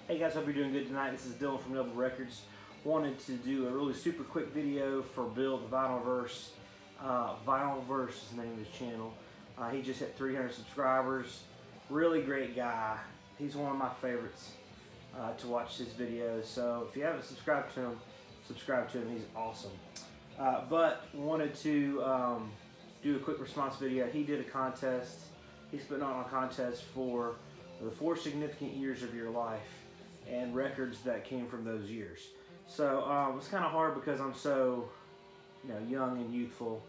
Hey guys, hope you're doing good tonight. This is Dylan from Double Records. Wanted to do a really super quick video for Bill, the VinylVerse. VinylVerse is the name of his channel. He just hit 300 subscribers. Really great guy. He's one of my favorites to watch his videos. So if you haven't subscribed to him, subscribe to him. He's awesome. But wanted to do a quick response video. He did a contest. He's putting on a contest for the 4 significant years of your life and records that came from those years. So it's kind of hard because I'm so young and youthful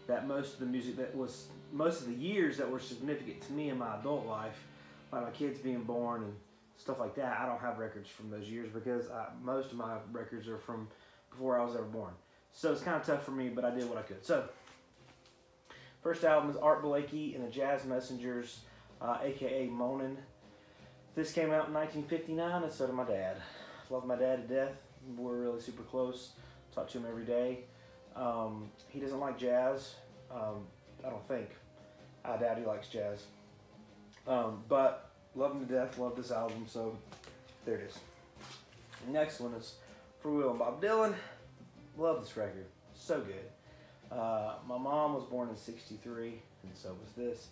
that most of the music that was, most of the years that were significant to me in my adult life, like my kids being born and stuff like that, I don't have records from those years because most of my records are from before I was ever born. So it's kind of tough for me, but I did what I could. So first album is Art Blakey and the Jazz Messengers, aka Moanin'. This came out in 1959, and so did my dad. Love my dad to death. We're really super close. Talk to him every day. He doesn't like jazz. I don't think. I doubt he likes jazz. But love him to death. Love this album. So there it is. The next one is for Will and Bob Dylan. Love this record. So good. My mom was born in '63, and so was this.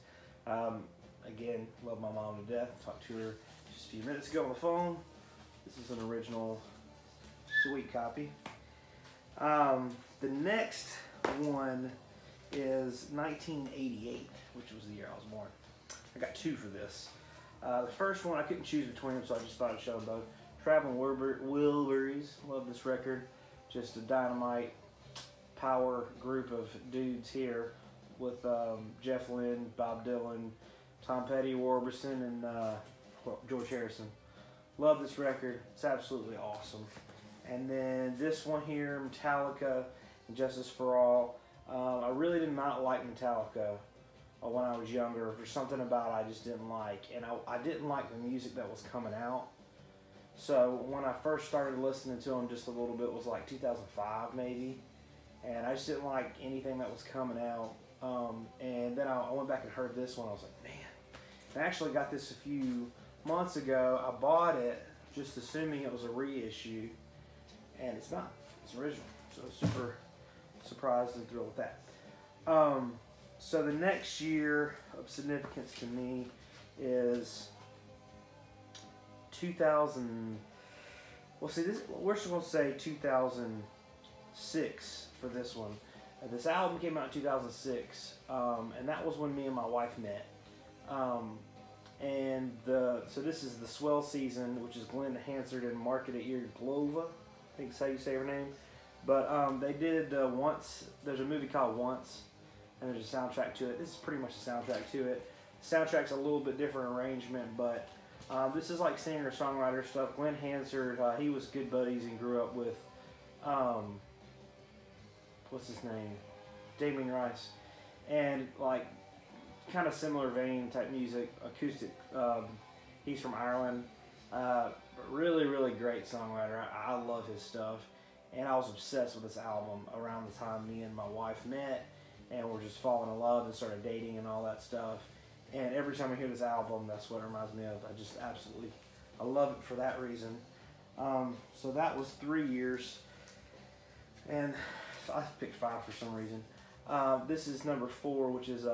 Again, love my mom to death. Talked to her just a few minutes ago on the phone. This is an original sweet copy. The next one is 1988, which was the year I was born. I got 2 for this. The first one, I couldn't choose between them, so I just thought I'd show them both. Traveling Wilburys. Love this record. Just a dynamite power group of dudes here with Jeff Lynne, Bob Dylan, Tom Petty, Warburson, and George Harrison. Love this record. It's absolutely awesome. And then this one here, Metallica and Justice for All. I really did not like Metallica when I was younger. There's something about it I just didn't like. And I didn't like the music that was coming out. So when I first started listening to them just a little bit was like 2005 maybe. And I just didn't like anything that was coming out. And then I went back and heard this one. I was like, man. I actually got this a few months ago. I bought it just assuming it was a reissue, and it's not. It's original. So super surprised and thrilled with that. So the next year of significance to me is 2000. Well, see, we're just going to say 2006 for this one. This album came out in 2006, and that was when me and my wife met. So this is the Swell Season, which is Glenn Hansard and Margaret Glova, I think is how you say her name. But they did Once. There's a movie called Once, and there's a soundtrack to it. This is pretty much a soundtrack to it. The soundtrack's a little bit different arrangement, but this is like singer-songwriter stuff. Glenn Hansard, he was good buddies and grew up with, what's his name? Damien Rice. And like, kind of similar vein type music, acoustic. He's from Ireland. Really, really great songwriter. I love his stuff. And I was obsessed with this album around the time me and my wife met and we're just falling in love and started dating and all that stuff. And every time I hear this album, that's what it reminds me of. I just absolutely, I love it for that reason. So that was 3 years. And I picked 5 for some reason. This is number 4, which is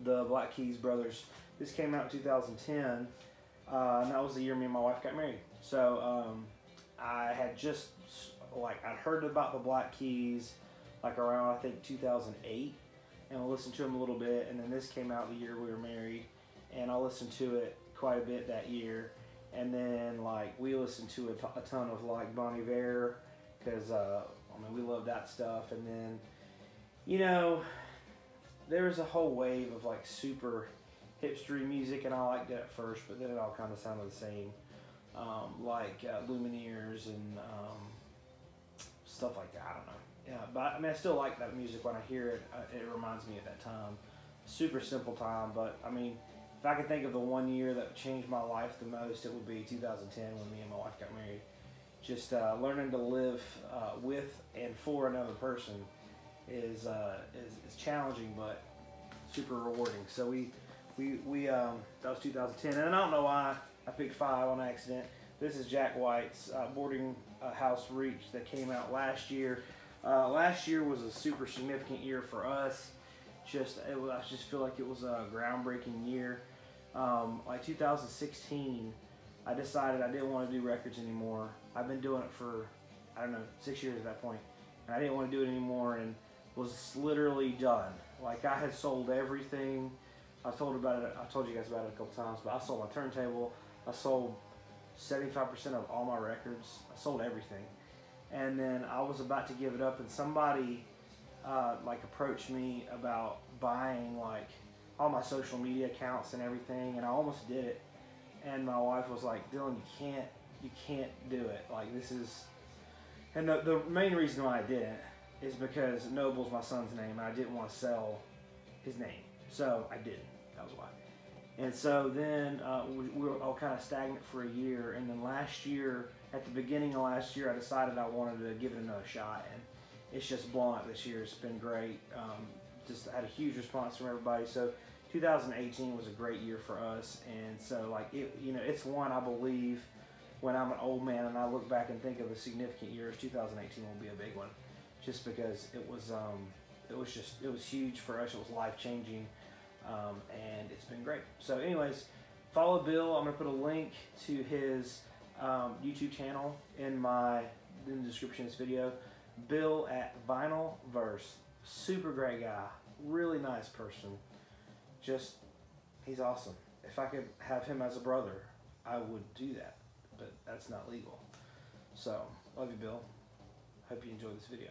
the Black Keys Brothers. This came out in 2010, and that was the year me and my wife got married. So I had just, I'd heard about the Black Keys like around, I think, 2008, and I listened to them a little bit, and then this came out the year we were married, and I listened to it quite a bit that year. And then we listened to a ton of Bon Iver, because we love that stuff. And then there was a whole wave of super hipstery music, and I liked it at first, but then it all kind of sounded the same, Lumineers and stuff like that. I don't know. Yeah, but I still like that music. When I hear it, it reminds me of that time. Super simple time, but if I could think of the one year that changed my life the most, it would be 2010 when me and my wife got married. Just learning to live with and for another person is challenging, but super rewarding. So that was 2010, and I don't know why I I picked 5 on accident. This is Jack White's Boarding House Reach that came out last year. Last year was a super significant year for us. I just feel like it was a groundbreaking year. Like 2016, I decided I didn't want to do records anymore. I've been doing it for, I don't know, 6 years at that point. And I didn't want to do it anymore and was literally done. Like, I had sold everything. I told you guys about it a couple times, but I sold my turntable. I sold 75% of all my records. I sold everything. And then I was about to give it up, and somebody like approached me about buying like all my social media accounts and everything, and I almost did it. And my wife was like, Dylan, you can't do it. Like, this is, and the main reason why I didn't is because Noble's my son's name, and I didn't want to sell his name. So I didn't. That was why. And so then we were all kind of stagnant for a year, and then last year, at the beginning of last year, I decided I wanted to give it another shot, and it's just blown up this year. It's been great. Just had a huge response from everybody. So 2018 was a great year for us, and so like it's one I believe when I'm an old man and I look back and think of the significant years, 2018 will be a big one, just because it was huge for us. It was life changing. And it's been great. So anyways, follow Bill. I'm going to put a link to his YouTube channel in the description of this video. Bill at VinylVerse. Super great guy. Really nice person. Just, he's awesome. If I could have him as a brother, I would do that. But that's not legal. So, love you, Bill. Hope you enjoyed this video.